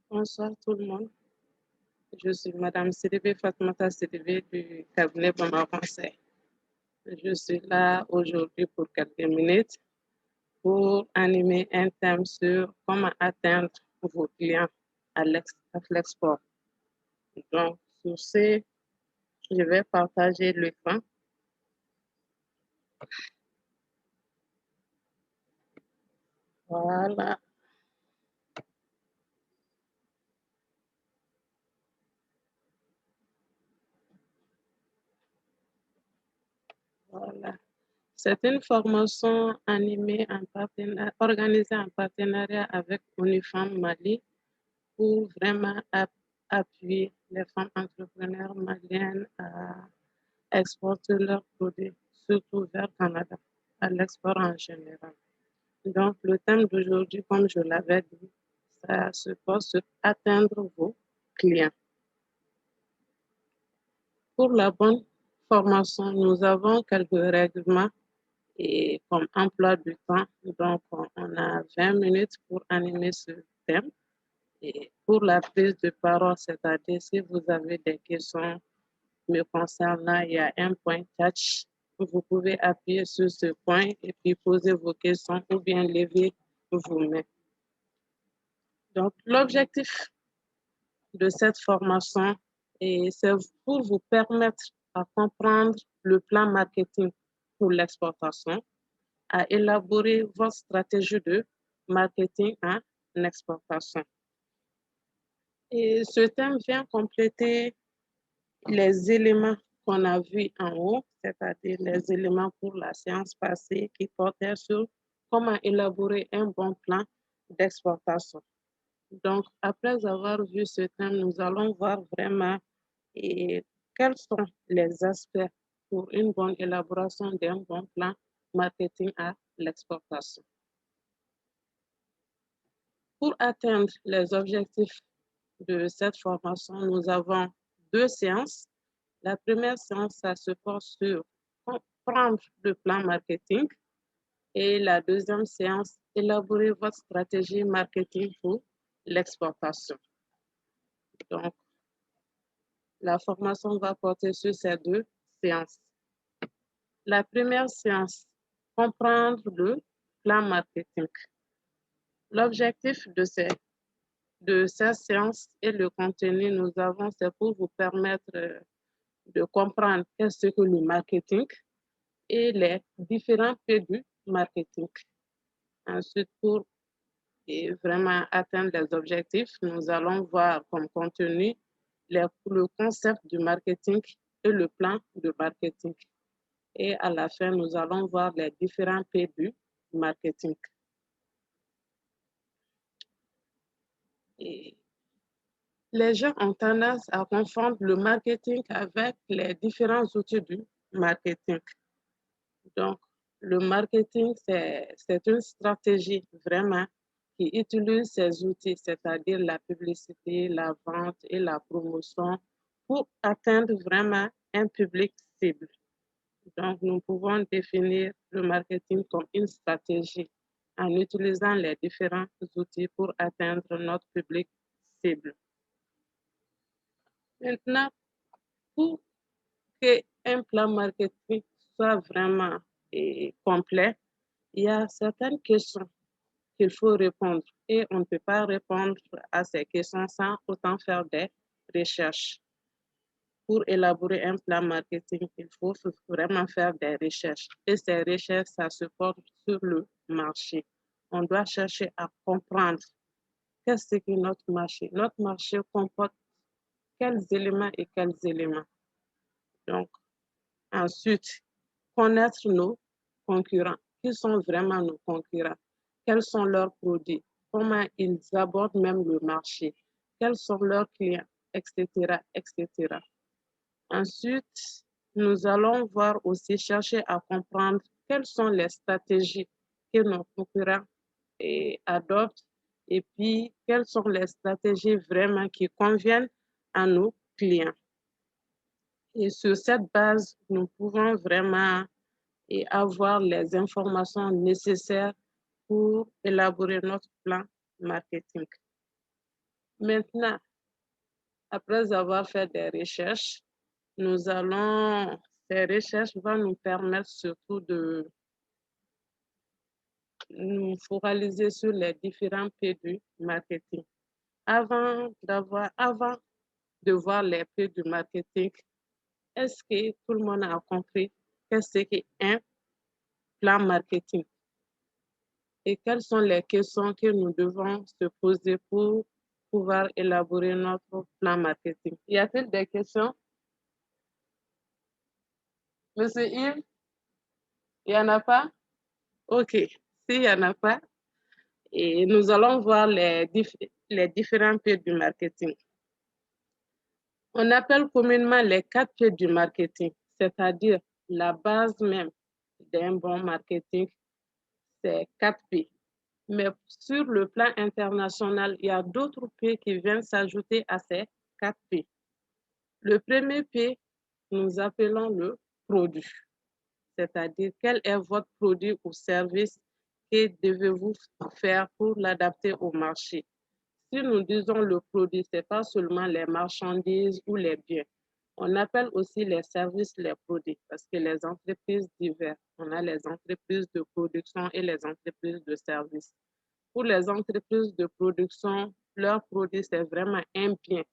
Bonsoir tout le monde. Je suis Madame Sidibé Fatmata Sidibé du cabinet Bama Conseil. Je suis là aujourd'hui pour quelques minutes pour animer un thème sur comment atteindre vos clients à l'export. Donc, sur ce, je vais partager l'écran. Voilà. Voilà. C'est une formation animée organisée en partenariat avec Unifam Mali pour vraiment appuyer les femmes entrepreneurs maliennes à exporter leurs produits, surtout vers le Canada, à l'export en général. Donc, le thème d'aujourd'hui, comme je l'avais dit, ça se pose sur atteindre vos clients. Pour la bonne formation, nous avons quelques règlements et comme emploi du temps. Donc, on a 20 minutes pour animer ce thème. Et pour la prise de parole, c'est-à-dire si vous avez des questions me concernant, il y a un point catch. Vous pouvez appuyer sur ce point et puis poser vos questions ou bien lever vos mains. Donc, l'objectif de cette formation, c'est pour vous permettre à comprendre le plan marketing pour l'exportation, à élaborer votre stratégie de marketing en exportation. Et ce thème vient compléter les éléments qu'on a vus en haut, c'est-à-dire les éléments pour la séance passée qui portaient sur comment élaborer un bon plan d'exportation. Donc, après avoir vu ce thème, nous allons voir vraiment quels sont les aspects pour une bonne élaboration d'un bon plan marketing à l'exportation. Pour atteindre les objectifs de cette formation, nous avons 2 séances. La première séance, ça se porte sur comprendre le plan marketing et la deuxième séance, élaborer votre stratégie marketing pour l'exportation. Donc, la formation va porter sur ces 2 séances. La première séance, comprendre le plan marketing. L'objectif de cette séance et le contenu, nous avons, c'est pour vous permettre de comprendre qu'est-ce que le marketing et les différents faits du marketing. Ensuite, pour vraiment atteindre les objectifs, nous allons voir comme contenu le concept du marketing et le plan de marketing. Et à la fin, nous allons voir les différents faits du marketing. Et les gens ont tendance à confondre le marketing avec les différents outils du marketing. Donc, le marketing, c'est une stratégie vraiment qui utilise ces outils, c'est-à-dire la publicité, la vente et la promotion pour atteindre vraiment un public cible. Donc, nous pouvons définir le marketing comme une stratégie en utilisant les différents outils pour atteindre notre public cible. Maintenant, pour qu'un plan marketing soit vraiment complet, il y a certaines questions qu'il faut répondre et on ne peut pas répondre à ces questions sans autant faire des recherches. Pour élaborer un plan marketing, il faut vraiment faire des recherches. Et ces recherches, ça se porte sur le marché. On doit chercher à comprendre qu'est-ce que notre marché. Notre marché comporte quels éléments et quels éléments. Donc, ensuite, connaître nos concurrents. Qui sont vraiment nos concurrents? Quels sont leurs produits? Comment ils abordent même le marché? Quels sont leurs clients? Etc., etc. Ensuite, nous allons voir aussi, chercher à comprendre quelles sont les stratégies que nos concurrents adoptent et puis quelles sont les stratégies vraiment qui conviennent à nos clients. Et sur cette base, nous pouvons vraiment avoir les informations nécessaires pour élaborer notre plan marketing. Maintenant, après avoir fait des recherches, ces recherches vont nous permettre surtout de nous focaliser sur les différents P du marketing. Avant de voir les P du marketing, est-ce que tout le monde a compris qu'est-ce qu'un plan marketing et quelles sont les questions que nous devons se poser pour pouvoir élaborer notre plan marketing? Y a-t-il des questions? Monsieur Yves, il n'y en a pas? OK. S'il n'y en a pas, et nous allons voir les différents P du marketing. On appelle communément les 4 P du marketing, c'est-à-dire la base même d'un bon marketing, c'est 4 P. Mais sur le plan international, il y a d'autres P qui viennent s'ajouter à ces 4 P. Le premier P, nous appelons le produit, c'est-à-dire quel est votre produit ou service que devez-vous faire pour l'adapter au marché. Si nous disons le produit, ce n'est pas seulement les marchandises ou les biens. On appelle aussi les services les produits parce que les entreprises diverses, on a les entreprises de production et les entreprises de services. Pour les entreprises de production, leur produit, c'est vraiment un bien.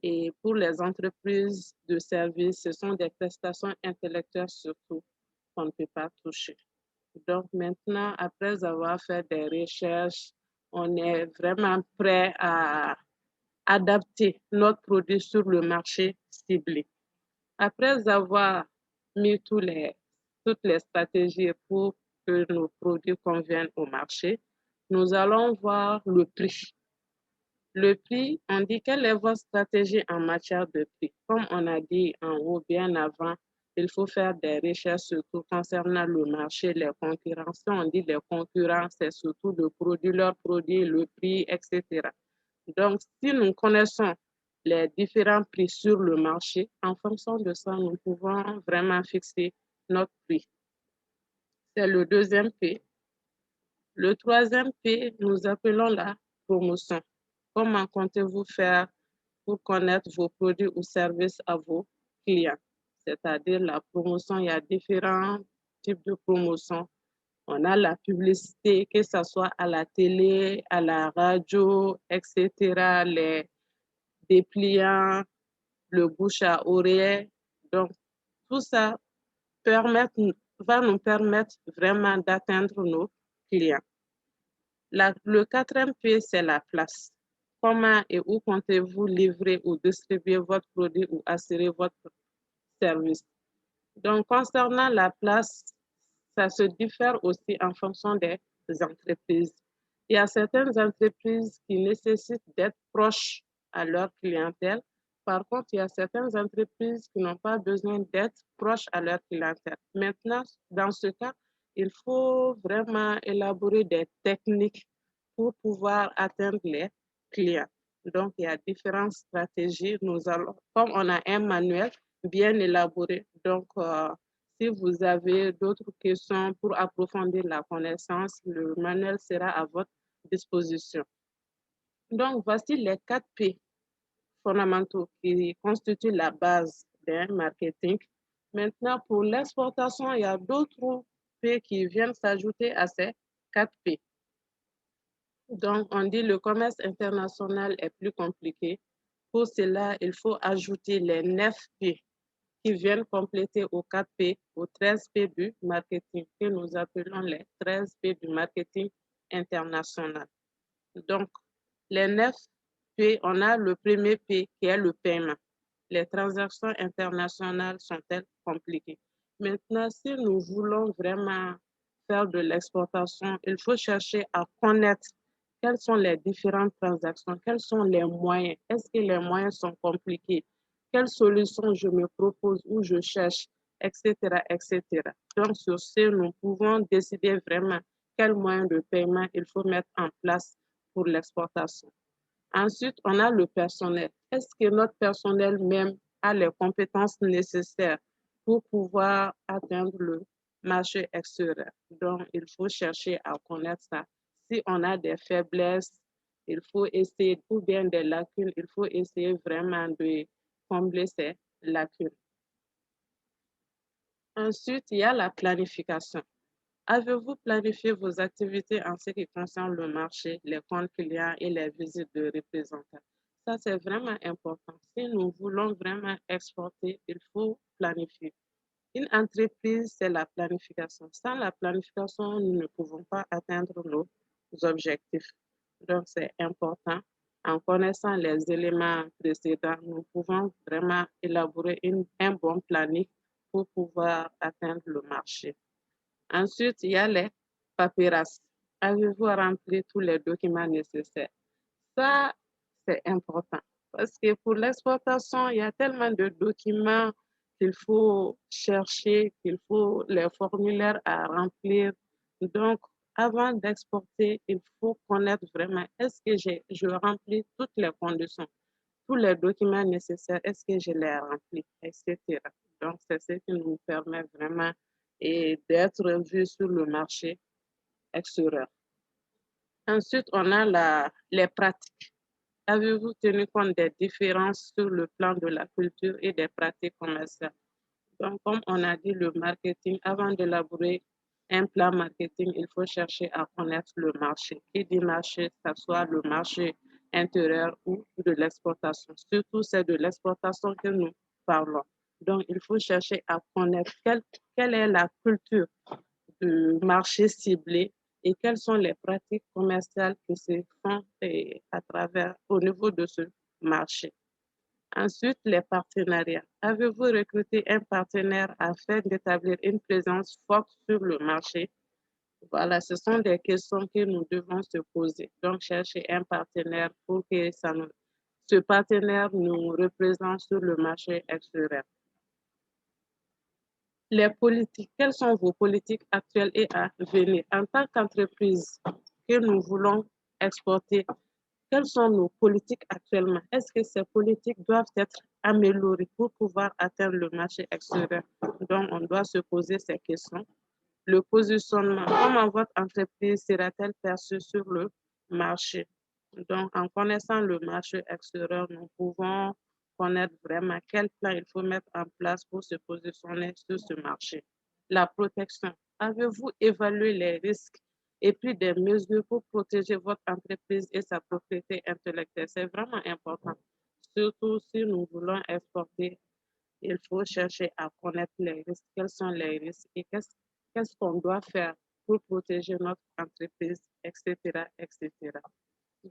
Et pour les entreprises de services, ce sont des prestations intellectuelles surtout qu'on ne peut pas toucher. Donc maintenant, après avoir fait des recherches, on est vraiment prêt à adapter notre produit sur le marché ciblé. Après avoir mis toutes les stratégies pour que nos produits conviennent au marché, nous allons voir le prix. Le prix, on dit quelle est votre stratégie en matière de prix. Comme on a dit en haut bien avant, il faut faire des recherches surtout concernant le marché, les concurrents. Si on dit les concurrents, c'est surtout le produit, leur produit, le prix, etc. Donc, si nous connaissons les différents prix sur le marché, en fonction de ça, nous pouvons vraiment fixer notre prix. C'est le deuxième P. Le troisième P, nous appelons la promotion. Comment comptez-vous faire pour connaître vos produits ou services à vos clients? C'est-à-dire la promotion, il y a différents types de promotions. On a la publicité, que ce soit à la télé, à la radio, etc., les dépliants, le bouche à oreille. Donc, tout ça va nous permettre vraiment d'atteindre nos clients. Le quatrième P, c'est la place. Comment et où comptez-vous livrer ou distribuer votre produit ou assurer votre service? Donc, concernant la place, ça se diffère aussi en fonction des entreprises. Il y a certaines entreprises qui nécessitent d'être proches à leur clientèle. Par contre, il y a certaines entreprises qui n'ont pas besoin d'être proches à leur clientèle. Maintenant, dans ce cas, il faut vraiment élaborer des techniques pour pouvoir atteindre les clients. Donc, il y a différentes stratégies. Comme on a un manuel bien élaboré, donc si vous avez d'autres questions pour approfondir la connaissance, le manuel sera à votre disposition. Donc, voici les 4 P fondamentaux qui constituent la base d'un marketing. Maintenant, pour l'exportation, il y a d'autres P qui viennent s'ajouter à ces 4 P. Donc, on dit le commerce international est plus compliqué. Pour cela, il faut ajouter les 9 P qui viennent compléter aux 4 P, aux 13 P du marketing, que nous appelons les 13 P du marketing international. Donc, les 9 P, on a le premier P qui est le paiement. Les transactions internationales sont-elles compliquées? Maintenant, si nous voulons vraiment faire de l'exportation, il faut chercher à connaître quelles sont les différentes transactions, quels sont les moyens, est-ce que les moyens sont compliqués, quelles solutions je me propose ou je cherche, etc., etc. Donc, sur ce, nous pouvons décider vraiment quels moyens de paiement il faut mettre en place pour l'exportation. Ensuite, on a le personnel. Est-ce que notre personnel même a les compétences nécessaires pour pouvoir atteindre le marché extérieur? Donc, il faut chercher à connaître ça. Si on a des faiblesses il faut essayer, ou bien des lacunes, il faut essayer vraiment de combler ces lacunes. Ensuite, il y a la planification. Avez-vous planifié vos activités en ce qui concerne le marché, les comptes clients et les visites de représentants? Ça, c'est vraiment important. Si nous voulons vraiment exporter, il faut planifier. Une entreprise, c'est la planification. Sans la planification, nous ne pouvons pas atteindre nos objectifs. Donc, c'est important. En connaissant les éléments précédents, nous pouvons vraiment élaborer un bon planning pour pouvoir atteindre le marché. Ensuite, il y a les paperasses. Avez-vous rempli tous les documents nécessaires? Ça, c'est important parce que pour l'exportation, il y a tellement de documents qu'il faut chercher, qu'il faut les formulaires à remplir. Donc, avant d'exporter, il faut connaître vraiment est-ce que je remplis toutes les conditions, tous les documents nécessaires, est-ce que je les remplis, etc. Donc, c'est ce qui nous permet vraiment d'être vus sur le marché extérieur. Ensuite, on a les pratiques. Avez-vous tenu compte des différences sur le plan de la culture et des pratiques commerciales? Donc, comme on a dit, le marketing, avant d'élaborer un plan marketing, il faut chercher à connaître le marché. Qui dit marché, que ce soit le marché intérieur ou de l'exportation. Surtout, c'est de l'exportation que nous parlons. Donc, il faut chercher à connaître quelle est la culture du marché ciblé et quelles sont les pratiques commerciales qui se font à travers, au niveau de ce marché. Ensuite, les partenariats. Avez-vous recruté un partenaire afin d'établir une présence forte sur le marché? Voilà, ce sont des questions que nous devons se poser. Donc, chercher un partenaire pour que ce partenaire nous représente sur le marché extérieur. Les politiques, quelles sont vos politiques actuelles et à venir? En tant qu'entreprise que nous voulons exporter, quelles sont nos politiques actuellement? Est-ce que ces politiques doivent être améliorées pour pouvoir atteindre le marché extérieur? Donc, on doit se poser ces questions. Le positionnement, comment votre entreprise sera-t-elle perçue sur le marché? Donc, en connaissant le marché extérieur, nous pouvons connaître vraiment quel plan il faut mettre en place pour se positionner sur ce marché. La protection. Avez-vous évalué les risques et pris des mesures pour protéger votre entreprise et sa propriété intellectuelle? C'est vraiment important. Surtout si nous voulons exporter, il faut chercher à connaître les risques, quels sont les risques et qu'est-ce qu'on doit faire pour protéger notre entreprise, etc., etc.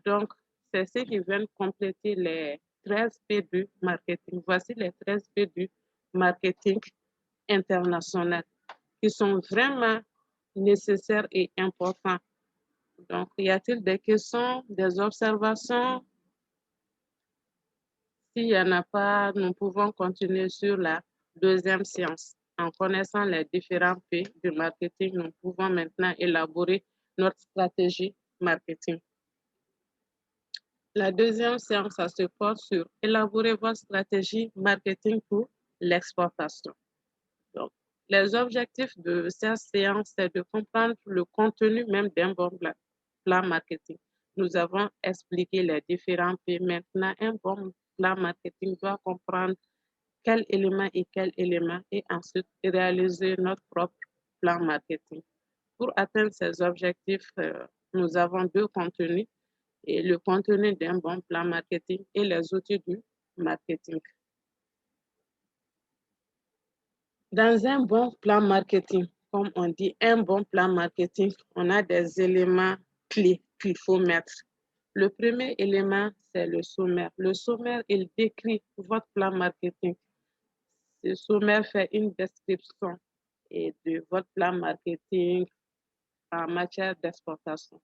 Donc, c'est ce qui vient compléter les 13 P du marketing. Voici les 13 P du marketing international qui sont vraiment nécessaires et importants. Donc, y a-t-il des questions, des observations? S'il n'y en a pas, nous pouvons continuer sur la deuxième séance. En connaissant les différents P du marketing, nous pouvons maintenant élaborer notre stratégie marketing. La deuxième séance, ça se porte sur élaborer votre stratégie marketing pour l'exportation. Donc, les objectifs de cette séance, c'est de comprendre le contenu même d'un bon plan marketing. Nous avons expliqué les différents P. Maintenant, un bon plan marketing doit comprendre quel élément et ensuite réaliser notre propre plan marketing. Pour atteindre ces objectifs, nous avons deux contenus et le contenu d'un bon plan marketing et les outils du marketing. Dans un bon plan marketing, comme on dit, un bon plan marketing, on a des éléments clés qu'il faut mettre. Le premier élément, c'est le sommaire. Le sommaire, il décrit votre plan marketing. Ce sommaire fait une description de votre plan marketing en matière d'exportation.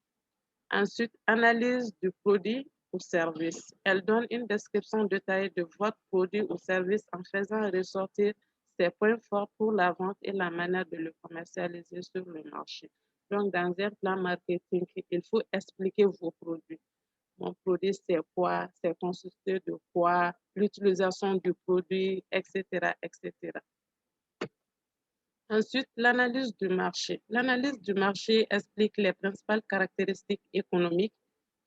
Ensuite, analyse du produit ou service. Elle donne une description détaillée de votre produit ou service en faisant ressortir ses points forts pour la vente et la manière de le commercialiser sur le marché. Donc, dans un plan marketing, il faut expliquer vos produits. Mon produit, c'est quoi? C'est constitué de quoi? L'utilisation du produit, etc., etc. Ensuite, l'analyse du marché. L'analyse du marché explique les principales caractéristiques économiques,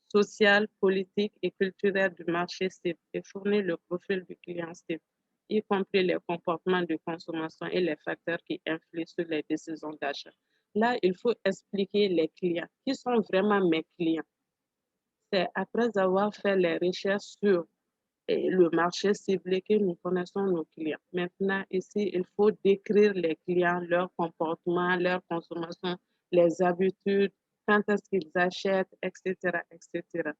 social, politique et culturel du marché cible et fournir le profil du client cible, y compris les comportements de consommation et les facteurs qui influent sur les décisions d'achat. Là, il faut expliquer les clients. Qui sont vraiment mes clients? C'est après avoir fait les recherches sur le marché ciblé que nous connaissons nos clients. Maintenant, ici, il faut décrire les clients, leur comportement, leur consommation, les habitudes, quand est-ce qu'ils achètent, etc., etc.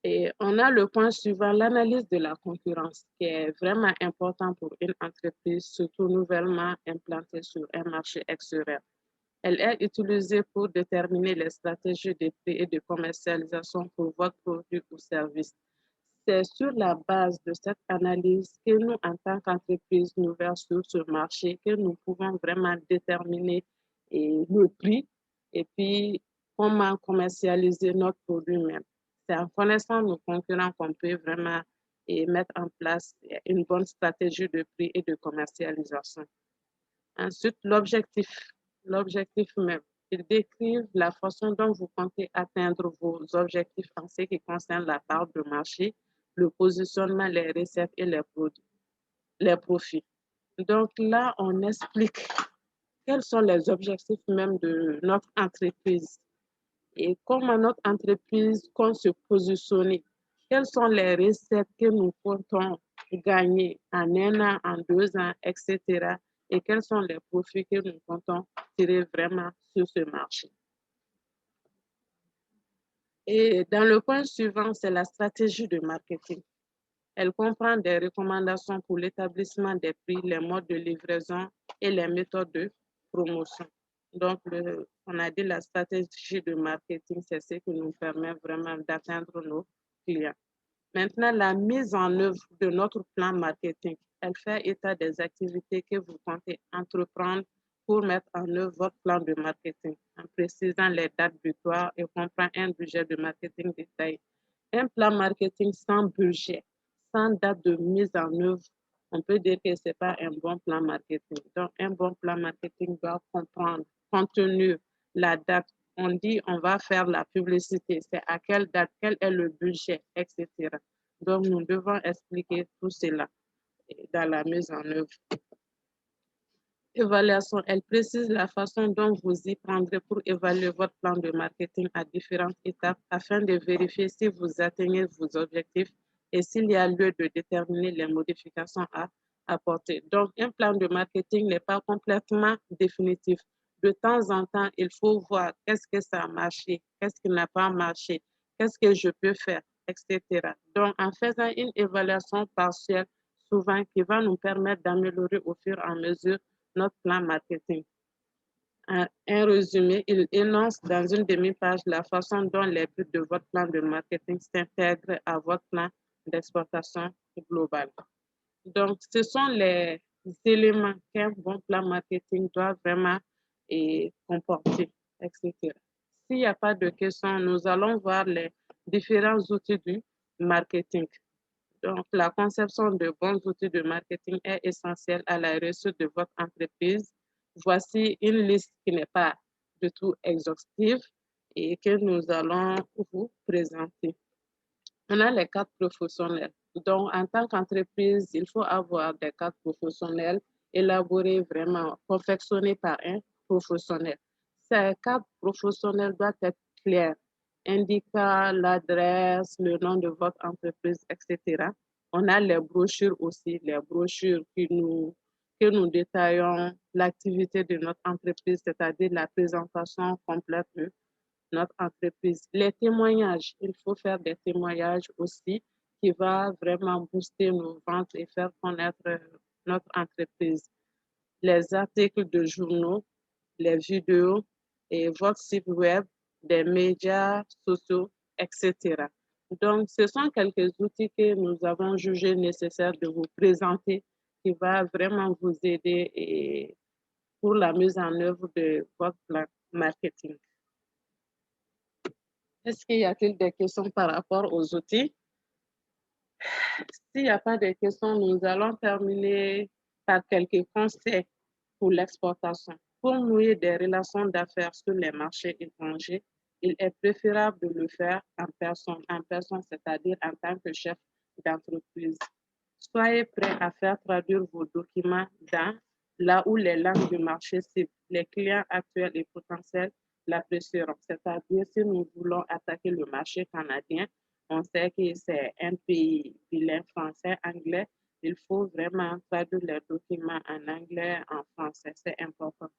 Et on a le point suivant, l'analyse de la concurrence, qui est vraiment important pour une entreprise, surtout nouvellement implantée sur un marché extérieur. Elle est utilisée pour déterminer les stratégies de prix et de commercialisation pour votre produit ou service. C'est sur la base de cette analyse que nous, en tant qu'entreprise nouvelle sur ce marché, que nous pouvons vraiment déterminer le prix et puis comment commercialiser notre produit même. C'est en connaissant nos concurrents qu'on peut vraiment mettre en place une bonne stratégie de prix et de commercialisation. Ensuite, l'objectif même. Ils décrivent la façon dont vous comptez atteindre vos objectifs en ce qui concerne la part de marché, le positionnement, les recettes et les profits. Donc là, on explique quels sont les objectifs même de notre entreprise et comment notre entreprise compte se positionner. Quelles sont les recettes que nous comptons gagner en 1 an, en 2 ans, etc. Et quels sont les profits que nous comptons tirer vraiment sur ce marché. Et dans le point suivant, c'est la stratégie de marketing. Elle comprend des recommandations pour l'établissement des prix, les modes de livraison et les méthodes de promotion. Donc, on a dit la stratégie de marketing, c'est ce qui nous permet vraiment d'atteindre nos clients. Maintenant, la mise en œuvre de notre plan marketing, elle fait état des activités que vous comptez entreprendre pour mettre en œuvre votre plan de marketing, en précisant les dates butoirs et comprend un budget de marketing détaillé. Un plan marketing sans budget, sans date de mise en œuvre, on peut dire que ce n'est pas un bon plan marketing. Donc, un bon plan marketing doit comprendre, contenu, la date. On dit on va faire la publicité, c'est à quelle date, quel est le budget, etc. Donc, nous devons expliquer tout cela dans la mise en œuvre. Évaluation, elle précise la façon dont vous y prendrez pour évaluer votre plan de marketing à différentes étapes afin de vérifier si vous atteignez vos objectifs et s'il y a lieu de déterminer les modifications à apporter. Donc, un plan de marketing n'est pas complètement définitif. De temps en temps, il faut voir qu'est-ce que ça a marché, qu'est-ce qui n'a pas marché, qu'est-ce que je peux faire, etc. Donc, en faisant une évaluation partielle, souvent qui va nous permettre d'améliorer au fur et à mesure notre plan marketing. Un résumé, il énonce dans une demi-page la façon dont les buts de votre plan de marketing s'intègrent à votre plan d'exploitation globale. Donc, ce sont les éléments qu'un bon plan marketing doit vraiment comporter, etc. S'il n'y a pas de questions, nous allons voir les différents outils du marketing. Donc, la conception de bons outils de marketing est essentielle à la réussite de votre entreprise. Voici une liste qui n'est pas du tout exhaustive et que nous allons vous présenter. On a les cadres professionnels. Donc, en tant qu'entreprise, il faut avoir des cadres professionnels élaborés vraiment, confectionnés par un professionnel. Ces cadres professionnels doivent être clairs, indiquant l'adresse, le nom de votre entreprise, etc. On a les brochures aussi, les brochures que nous détaillons l'activité de notre entreprise, c'est-à-dire la présentation complète de notre entreprise. Les témoignages, il faut faire des témoignages aussi qui va vraiment booster nos ventes et faire connaître notre entreprise. Les articles de journaux, les vidéos et votre site web, des médias sociaux, etc. Donc, ce sont quelques outils que nous avons jugé nécessaire de vous présenter qui va vraiment vous aider pour la mise en œuvre de votre plan marketing. Est-ce qu'il y a-t-il des questions par rapport aux outils? S'il n'y a pas de questions, nous allons terminer par quelques conseils pour l'exportation. Pour nouer des relations d'affaires sur les marchés étrangers, il est préférable de le faire en personne, c'est-à-dire en tant que chef d'entreprise. Soyez prêt à faire traduire vos documents dans là où les langues du marché cible, les clients actuels et potentiels l'apprécieront. C'est-à-dire, si nous voulons attaquer le marché canadien, on sait que c'est un pays bilingue français-anglais. Il faut vraiment traduire les documents en anglais, en français. C'est important.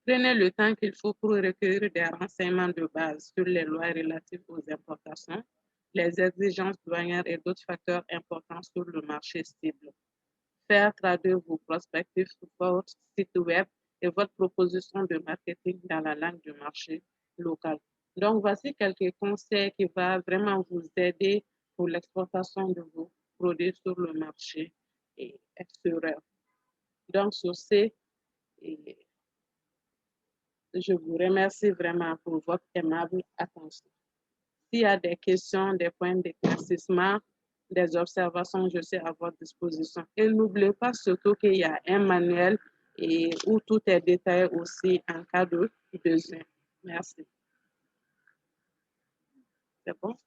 Prenez le temps qu'il faut pour recueillir des renseignements de base sur les lois relatives aux importations, les exigences douanières et d'autres facteurs importants sur le marché cible. Faire traduire vos prospectifs sur votre site web et votre proposition de marketing dans la langue du marché local. Donc, voici quelques conseils qui vont vraiment vous aider pour l'exportation de vos produits sur le marché extérieur. Donc, sur ce, je vous remercie vraiment pour votre aimable attention. S'il y a des questions, des points d'éclaircissement, des observations, je suis à votre disposition. Et n'oubliez pas surtout qu'il y a un manuel où tout est détaillé aussi en cas de besoin. Merci. C'est bon?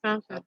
Parfait.